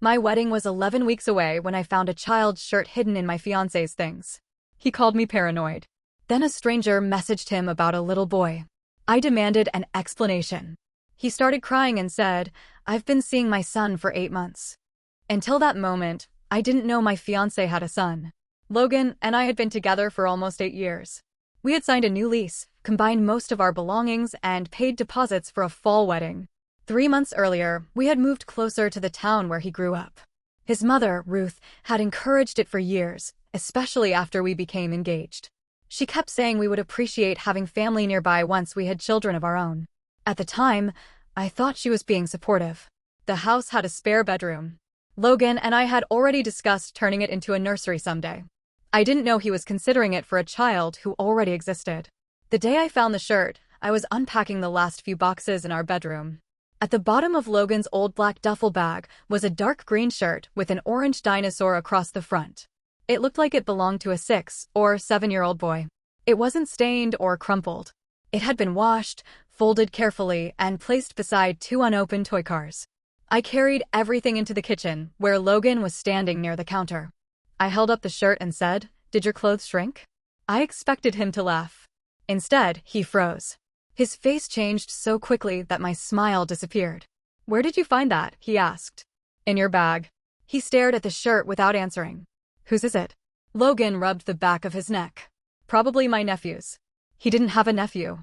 My wedding was 11 weeks away when I found a child's shirt hidden in my fiancé's things. He called me paranoid. Then a stranger messaged him about a little boy. I demanded an explanation. He started crying and said, "I've been seeing my son for 8 months." Until that moment, I didn't know my fiancé had a son. Logan and I had been together for almost 8 years. We had signed a new lease, combined most of our belongings, and paid deposits for a fall wedding. 3 months earlier, we had moved closer to the town where he grew up. His mother, Ruth, had encouraged it for years, especially after we became engaged. She kept saying we would appreciate having family nearby once we had children of our own. At the time, I thought she was being supportive. The house had a spare bedroom. Logan and I had already discussed turning it into a nursery someday. I didn't know he was considering it for a child who already existed. The day I found the shirt, I was unpacking the last few boxes in our bedroom. At the bottom of Logan's old black duffel bag was a dark green shirt with an orange dinosaur across the front. It looked like it belonged to a 6- or 7-year-old boy. It wasn't stained or crumpled. It had been washed, folded carefully, and placed beside 2 unopened toy cars. I carried everything into the kitchen, where Logan was standing near the counter. I held up the shirt and said, "Did your clothes shrink?" I expected him to laugh. Instead, he froze. His face changed so quickly that my smile disappeared. "Where did you find that?" he asked. "In your bag." He stared at the shirt without answering. "Whose is it?" Logan rubbed the back of his neck. "Probably my nephew's." He didn't have a nephew.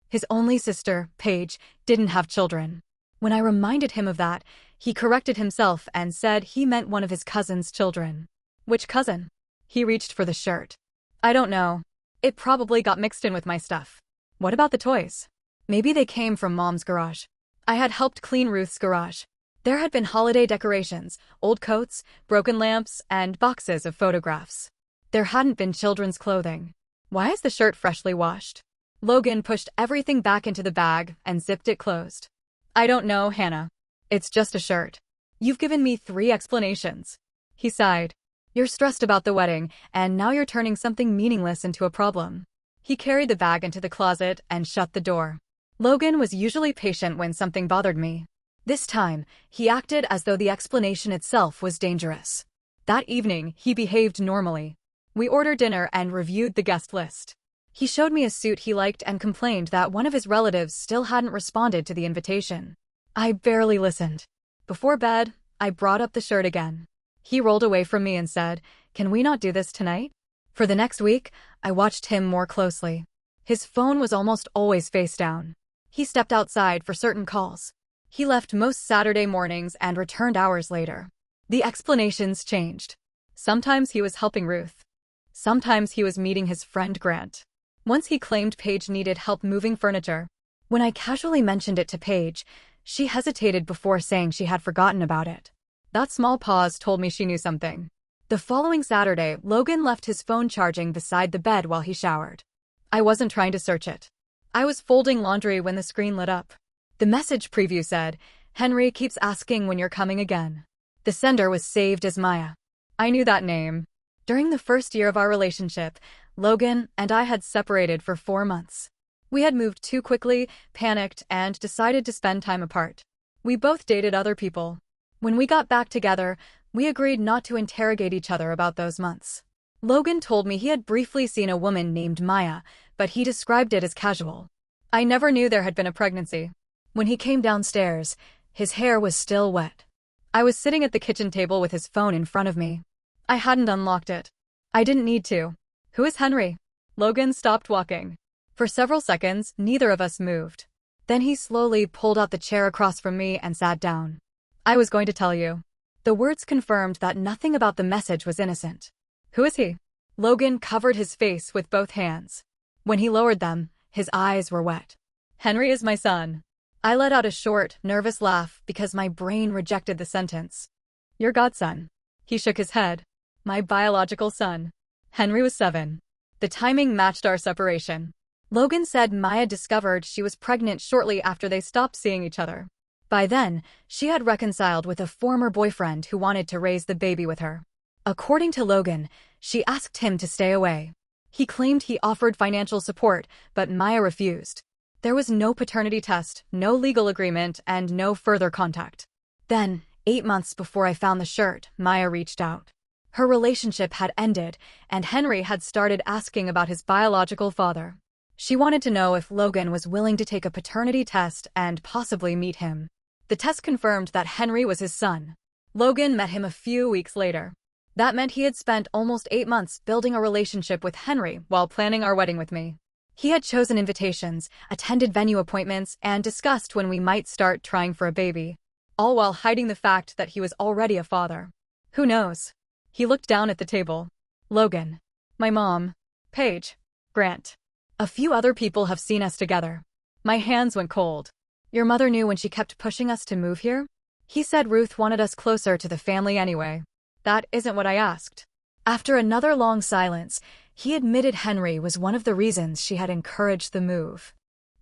His only sister, Paige, didn't have children. When I reminded him of that, he corrected himself and said he meant one of his cousin's children. "Which cousin?" He reached for the shirt. "I don't know. It probably got mixed in with my stuff." "What about the toys?" "Maybe they came from Mom's garage." I had helped clean Ruth's garage. There had been holiday decorations, old coats, broken lamps, and boxes of photographs. There hadn't been children's clothing. "Why is the shirt freshly washed?" Logan pushed everything back into the bag and zipped it closed. "I don't know, Hannah. It's just a shirt." "You've given me 3 explanations." He sighed. "You're stressed about the wedding, and now you're turning something meaningless into a problem." He carried the bag into the closet and shut the door. Logan was usually patient when something bothered me. This time, he acted as though the explanation itself was dangerous. That evening, he behaved normally. We ordered dinner and reviewed the guest list. He showed me a suit he liked and complained that one of his relatives still hadn't responded to the invitation. I barely listened. Before bed, I brought up the shirt again. He rolled away from me and said, "Can we not do this tonight?" For the next week, I watched him more closely. His phone was almost always face down. He stepped outside for certain calls. He left most Saturday mornings and returned hours later. The explanations changed. Sometimes he was helping Ruth. Sometimes he was meeting his friend Grant. Once he claimed Paige needed help moving furniture. When I casually mentioned it to Paige, she hesitated before saying she had forgotten about it. That small pause told me she knew something. The following Saturday, Logan left his phone charging beside the bed while he showered. I wasn't trying to search it. I was folding laundry when the screen lit up. The message preview said, "Henry keeps asking when you're coming again." The sender was saved as Maya. I knew that name. During the first year of our relationship, Logan and I had separated for 4 months. We had moved too quickly, panicked, and decided to spend time apart. We both dated other people. When we got back together, we agreed not to interrogate each other about those months. Logan told me he had briefly seen a woman named Maya, but he described it as casual. I never knew there had been a pregnancy. When he came downstairs, his hair was still wet. I was sitting at the kitchen table with his phone in front of me. I hadn't unlocked it. I didn't need to. "Who is Henry?" Logan stopped walking. For several seconds, neither of us moved. Then he slowly pulled out the chair across from me and sat down. "I was going to tell you." The words confirmed that nothing about the message was innocent. "Who is he?" Logan covered his face with both hands. When he lowered them, his eyes were wet. "Henry is my son." I let out a short, nervous laugh because my brain rejected the sentence. "Your godson." He shook his head. "My biological son." Henry was 7. The timing matched our separation. Logan said Maya discovered she was pregnant shortly after they stopped seeing each other. By then, she had reconciled with a former boyfriend who wanted to raise the baby with her. According to Logan, she asked him to stay away. He claimed he offered financial support, but Maya refused. There was no paternity test, no legal agreement, and no further contact. Then, 8 months before I found the shirt, Maya reached out. Her relationship had ended, and Henry had started asking about his biological father. She wanted to know if Logan was willing to take a paternity test and possibly meet him. The test confirmed that Henry was his son. Logan met him a few weeks later. That meant he had spent almost 8 months building a relationship with Henry while planning our wedding with me. He had chosen invitations, attended venue appointments, and discussed when we might start trying for a baby, all while hiding the fact that he was already a father. Who knows? He looked down at the table. Logan. My mom. Paige. Grant. A few other people have seen us together. My hands went cold. Your mother knew when she kept pushing us to move here? He said Ruth wanted us closer to the family anyway. That isn't what I asked. After another long silence, he admitted Henry was one of the reasons she had encouraged the move.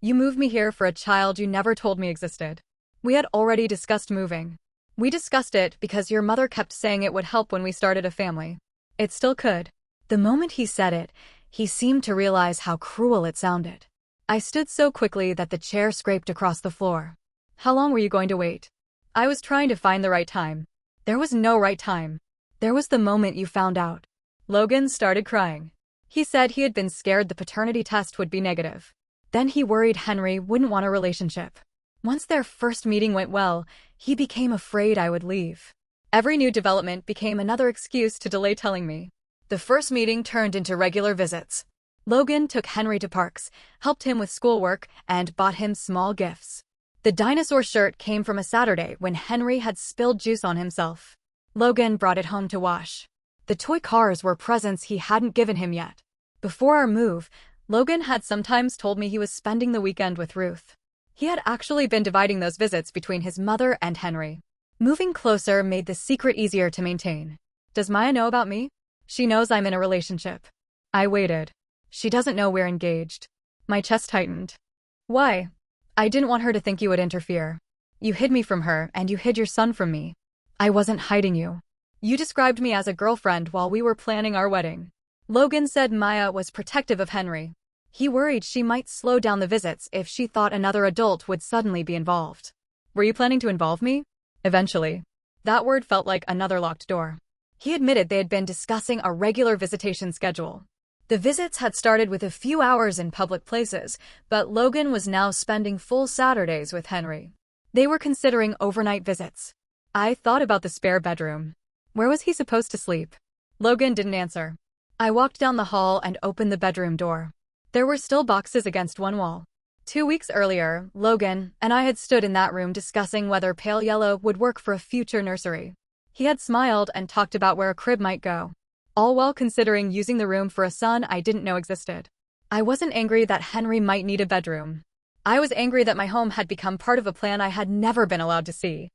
You moved me here for a child you never told me existed. We had already discussed moving. We discussed it because your mother kept saying it would help when we started a family. It still could. The moment he said it, he seemed to realize how cruel it sounded. I stood so quickly that the chair scraped across the floor. How long were you going to wait? I was trying to find the right time. There was no right time. There was the moment you found out. Logan started crying. He said he had been scared the paternity test would be negative. Then he worried Henry wouldn't want a relationship. Once their first meeting went well, he became afraid I would leave. Every new development became another excuse to delay telling me. The first meeting turned into regular visits. Logan took Henry to parks, helped him with schoolwork, and bought him small gifts. The dinosaur shirt came from a Saturday when Henry had spilled juice on himself. Logan brought it home to wash. The toy cars were presents he hadn't given him yet. Before our move, Logan had sometimes told me he was spending the weekend with Ruth. He had actually been dividing those visits between his mother and Henry. Moving closer made the secret easier to maintain. Does Maya know about me? She knows I'm in a relationship. I waited. She doesn't know we're engaged. My chest tightened. Why? I didn't want her to think you would interfere. You hid me from her, and you hid your son from me. I wasn't hiding you. You described me as a girlfriend while we were planning our wedding. Logan said Maya was protective of Henry. He worried she might slow down the visits if she thought another adult would suddenly be involved. Were you planning to involve me? Eventually. That word felt like another locked door. He admitted they had been discussing a regular visitation schedule. The visits had started with a few hours in public places, but Logan was now spending full Saturdays with Henry. They were considering overnight visits. I thought about the spare bedroom. Where was he supposed to sleep? Logan didn't answer. I walked down the hall and opened the bedroom door. There were still boxes against one wall. 2 weeks earlier, Logan and I had stood in that room discussing whether pale yellow would work for a future nursery. He had smiled and talked about where a crib might go, all while considering using the room for a son I didn't know existed. I wasn't angry that Henry might need a bedroom. I was angry that my home had become part of a plan I had never been allowed to see.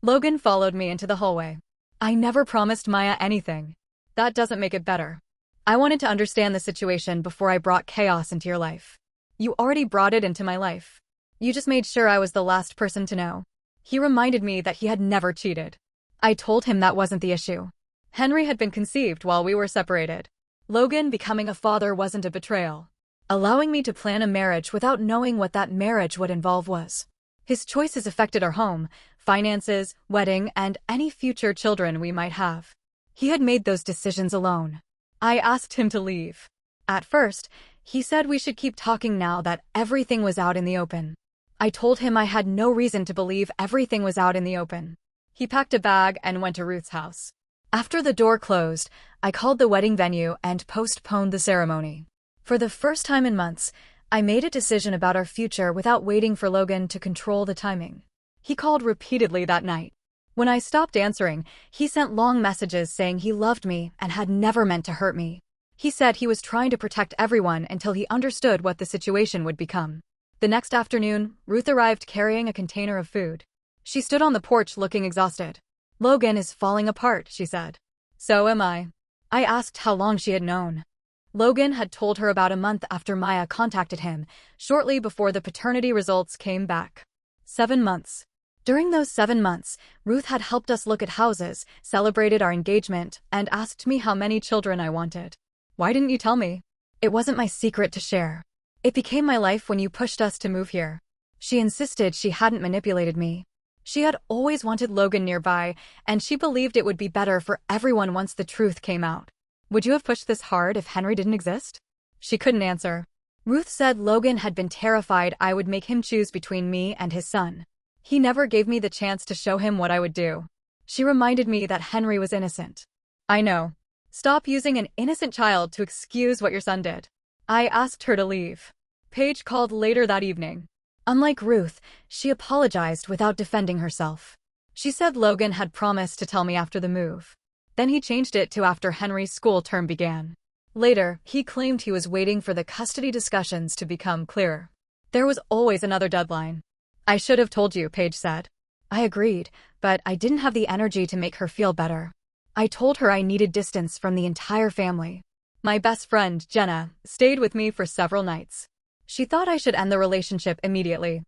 Logan followed me into the hallway. I never promised Maya anything. That doesn't make it better. I wanted to understand the situation before I brought chaos into your life. You already brought it into my life. You just made sure I was the last person to know. He reminded me that he had never cheated. I told him that wasn't the issue. Henry had been conceived while we were separated. Logan becoming a father wasn't a betrayal. Allowing me to plan a marriage without knowing what that marriage would involve was. His choices affected our home, finances, wedding, and any future children we might have. He had made those decisions alone. I asked him to leave. At first, he said we should keep talking now that everything was out in the open. I told him I had no reason to believe everything was out in the open. He packed a bag and went to Ruth's house. After the door closed, I called the wedding venue and postponed the ceremony. For the first time in months, I made a decision about our future without waiting for Logan to control the timing. He called repeatedly that night. When I stopped answering, he sent long messages saying he loved me and had never meant to hurt me. He said he was trying to protect everyone until he understood what the situation would become. The next afternoon, Ruth arrived carrying a container of food. She stood on the porch looking exhausted. Logan is falling apart, she said. So am I. I asked how long she had known. Logan had told her about a month after Maya contacted him, shortly before the paternity results came back. 7 months. During those 7 months, Ruth had helped us look at houses, celebrated our engagement, and asked me how many children I wanted. Why didn't you tell me? It wasn't my secret to share. It became my life when you pushed us to move here. She insisted she hadn't manipulated me. She had always wanted Logan nearby, and she believed it would be better for everyone once the truth came out. Would you have pushed this hard if Henry didn't exist? She couldn't answer. Ruth said Logan had been terrified I would make him choose between me and his son. He never gave me the chance to show him what I would do. She reminded me that Henry was innocent. I know. Stop using an innocent child to excuse what your son did. I asked her to leave. Paige called later that evening. Unlike Ruth, she apologized without defending herself. She said Logan had promised to tell me after the move. Then he changed it to after Henry's school term began. Later, he claimed he was waiting for the custody discussions to become clearer. There was always another deadline. I should have told you, Paige said. I agreed, but I didn't have the energy to make her feel better. I told her I needed distance from the entire family. My best friend, Jenna, stayed with me for several nights. She thought I should end the relationship immediately.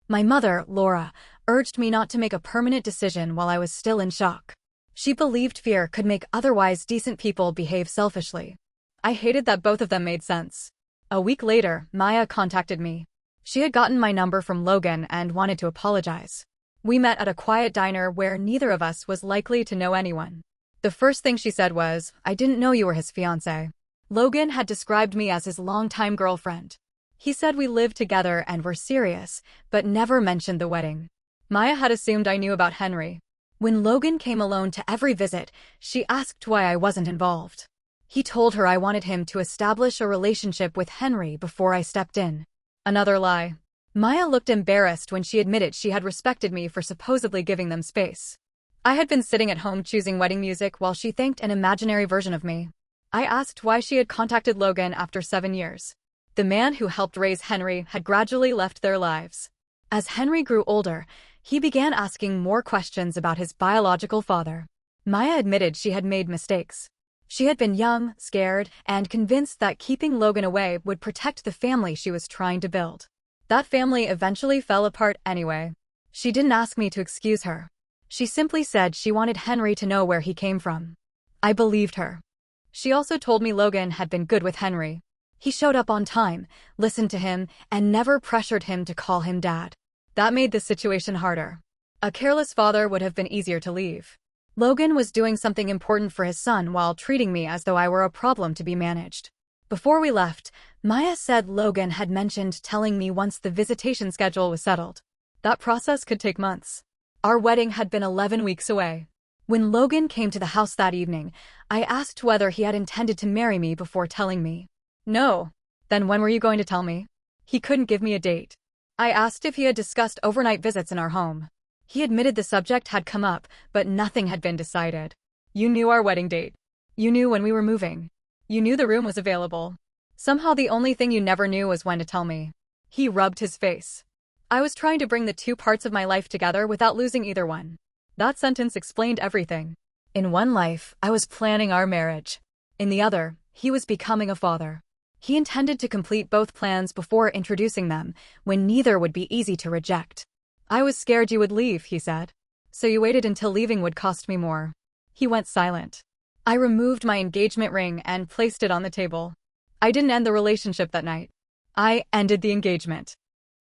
My mother, Laura, urged me not to make a permanent decision while I was still in shock. She believed fear could make otherwise decent people behave selfishly. I hated that both of them made sense. A week later, Maya contacted me. She had gotten my number from Logan and wanted to apologize. We met at a quiet diner where neither of us was likely to know anyone. The first thing she said was, "I didn't know you were his fiancé." Logan had described me as his longtime girlfriend. He said we lived together and were serious, but never mentioned the wedding. Maya had assumed I knew about Henry. When Logan came alone to every visit, she asked why I wasn't involved. He told her I wanted him to establish a relationship with Henry before I stepped in. Another lie. Maya looked embarrassed when she admitted she had respected me for supposedly giving them space. I had been sitting at home choosing wedding music while she thanked an imaginary version of me. I asked why she had contacted Logan after 7 years. The man who helped raise Henry had gradually left their lives. As Henry grew older, he began asking more questions about his biological father. Maya admitted she had made mistakes. She had been young, scared, and convinced that keeping Logan away would protect the family she was trying to build. That family eventually fell apart anyway. She didn't ask me to excuse her. She simply said she wanted Henry to know where he came from. I believed her. She also told me Logan had been good with Henry. He showed up on time, listened to him, and never pressured him to call him dad. That made the situation harder. A careless father would have been easier to leave. Logan was doing something important for his son while treating me as though I were a problem to be managed. Before we left, Maya said Logan had mentioned telling me once the visitation schedule was settled. That process could take months. Our wedding had been 11 weeks away. When Logan came to the house that evening, I asked whether he had intended to marry me before telling me. No. Then when were you going to tell me? He couldn't give me a date. I asked if he had discussed overnight visits in our home. He admitted the subject had come up, but nothing had been decided. You knew our wedding date. You knew when we were moving. You knew the room was available. Somehow the only thing you never knew was when to tell me. He rubbed his face. I was trying to bring the two parts of my life together without losing either one. That sentence explained everything. In one life, I was planning our marriage. In the other, he was becoming a father. He intended to complete both plans before introducing them, when neither would be easy to reject. I was scared you would leave, he said. So you waited until leaving would cost me more. He went silent. I removed my engagement ring and placed it on the table. I didn't end the relationship that night. I ended the engagement.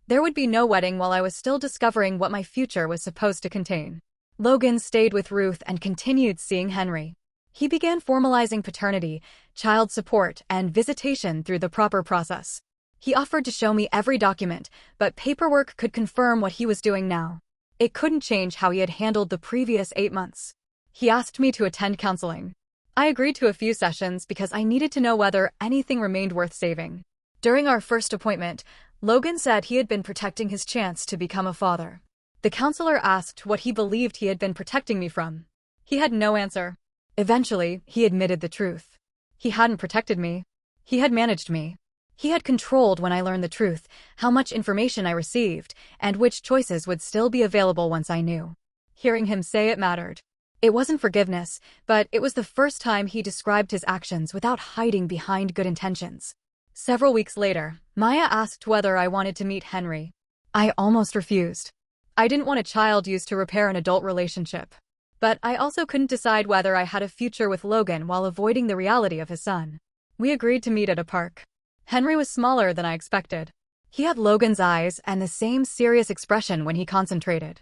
There would be no wedding while I was still discovering what my future was supposed to contain. Logan stayed with Ruth and continued seeing Henry. He began formalizing paternity, child support, and visitation through the proper process. He offered to show me every document, but paperwork could confirm what he was doing now. It couldn't change how he had handled the previous 8 months. He asked me to attend counseling. I agreed to a few sessions because I needed to know whether anything remained worth saving. During our first appointment, Logan said he had been protecting his chance to become a father. The counselor asked what he believed he had been protecting me from. He had no answer. Eventually, he admitted the truth. He hadn't protected me. He had managed me. He had controlled when I learned the truth, how much information I received, and which choices would still be available once I knew. Hearing him say it mattered. It wasn't forgiveness, but it was the first time he described his actions without hiding behind good intentions. Several weeks later, Maya asked whether I wanted to meet Henry. I almost refused. I didn't want a child used to repair an adult relationship. But I also couldn't decide whether I had a future with Logan while avoiding the reality of his son. We agreed to meet at a park. Henry was smaller than I expected. He had Logan's eyes and the same serious expression when he concentrated.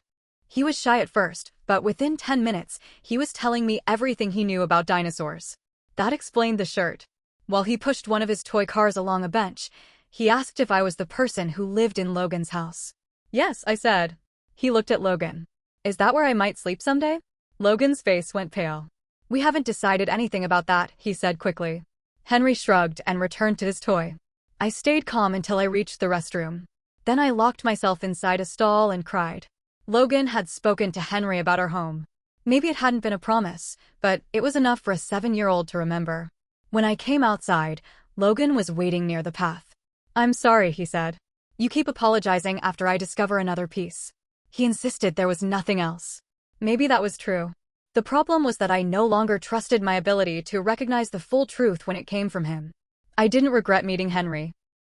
He was shy at first, but within 10 minutes, he was telling me everything he knew about dinosaurs. That explained the shirt. While he pushed one of his toy cars along a bench, he asked if I was the person who lived in Logan's house. Yes, I said. He looked at Logan. Is that where I might sleep someday? Logan's face went pale. We haven't decided anything about that, he said quickly. Henry shrugged and returned to his toy. I stayed calm until I reached the restroom. Then I locked myself inside a stall and cried. Logan had spoken to Henry about our home. Maybe it hadn't been a promise, but it was enough for a 7-year-old to remember. When I came outside, Logan was waiting near the path. I'm sorry, he said. You keep apologizing after I discover another piece. He insisted there was nothing else. Maybe that was true. The problem was that I no longer trusted my ability to recognize the full truth when it came from him. I didn't regret meeting Henry.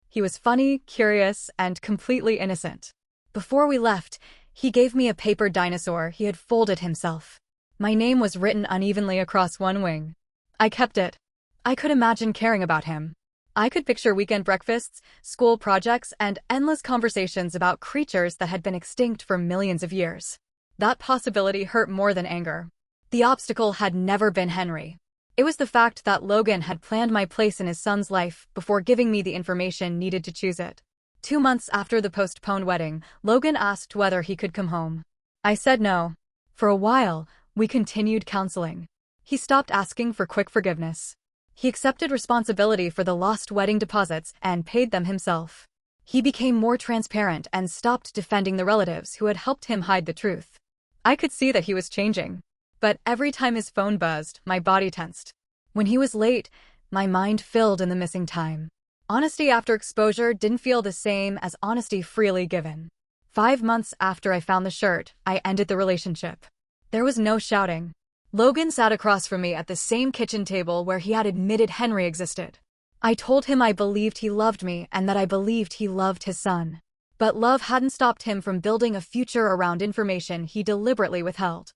He was funny, curious, and completely innocent. Before we left, he gave me a paper dinosaur he had folded himself. My name was written unevenly across one wing. I kept it. I could imagine caring about him. I could picture weekend breakfasts, school projects, and endless conversations about creatures that had been extinct for millions of years. That possibility hurt more than anger. The obstacle had never been Henry. It was the fact that Logan had planned my place in his son's life before giving me the information needed to choose it. 2 months after the postponed wedding, Logan asked whether he could come home. I said no. For a while, we continued counseling. He stopped asking for quick forgiveness. He accepted responsibility for the lost wedding deposits and paid them himself. He became more transparent and stopped defending the relatives who had helped him hide the truth. I could see that he was changing. But every time his phone buzzed, my body tensed. When he was late, my mind filled in the missing time. Honesty after exposure didn't feel the same as honesty freely given. 5 months after I found the shirt, I ended the relationship. There was no shouting. Logan sat across from me at the same kitchen table where he had admitted Henry existed. I told him I believed he loved me and that I believed he loved his son. But love hadn't stopped him from building a future around information he deliberately withheld.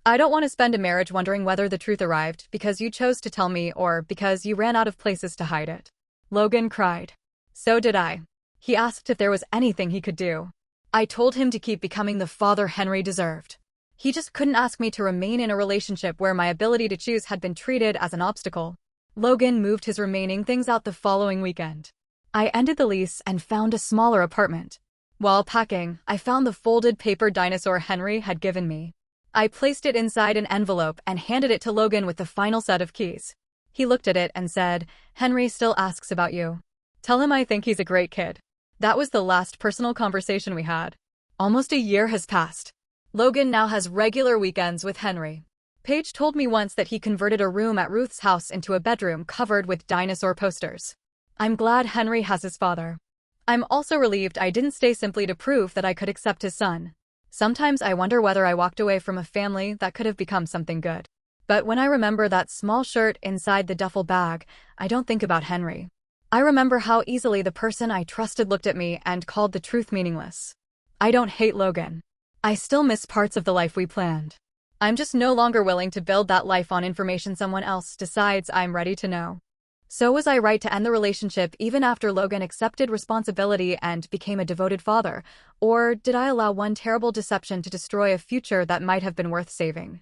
I don't want to spend a marriage wondering whether the truth arrived because you chose to tell me or because you ran out of places to hide it. Logan cried. So did I. He asked if there was anything he could do. I told him to keep becoming the father Henry deserved. He just couldn't ask me to remain in a relationship where my ability to choose had been treated as an obstacle. Logan moved his remaining things out the following weekend. I ended the lease and found a smaller apartment. While packing, I found the folded paper dinosaur Henry had given me. I placed it inside an envelope and handed it to Logan with the final set of keys. He looked at it and said, Henry still asks about you. Tell him I think he's a great kid. That was the last personal conversation we had. Almost a year has passed. Logan now has regular weekends with Henry. Paige told me once that he converted a room at Ruth's house into a bedroom covered with dinosaur posters. I'm glad Henry has his father. I'm also relieved I didn't stay simply to prove that I could accept his son. Sometimes I wonder whether I walked away from a family that could have become something good. But when I remember that small shirt inside the duffel bag, I don't think about Henry. I remember how easily the person I trusted looked at me and called the truth meaningless. I don't hate Logan. I still miss parts of the life we planned. I'm just no longer willing to build that life on information someone else decides I'm ready to know. So was I right to end the relationship even after Logan accepted responsibility and became a devoted father? Or did I allow one terrible deception to destroy a future that might have been worth saving?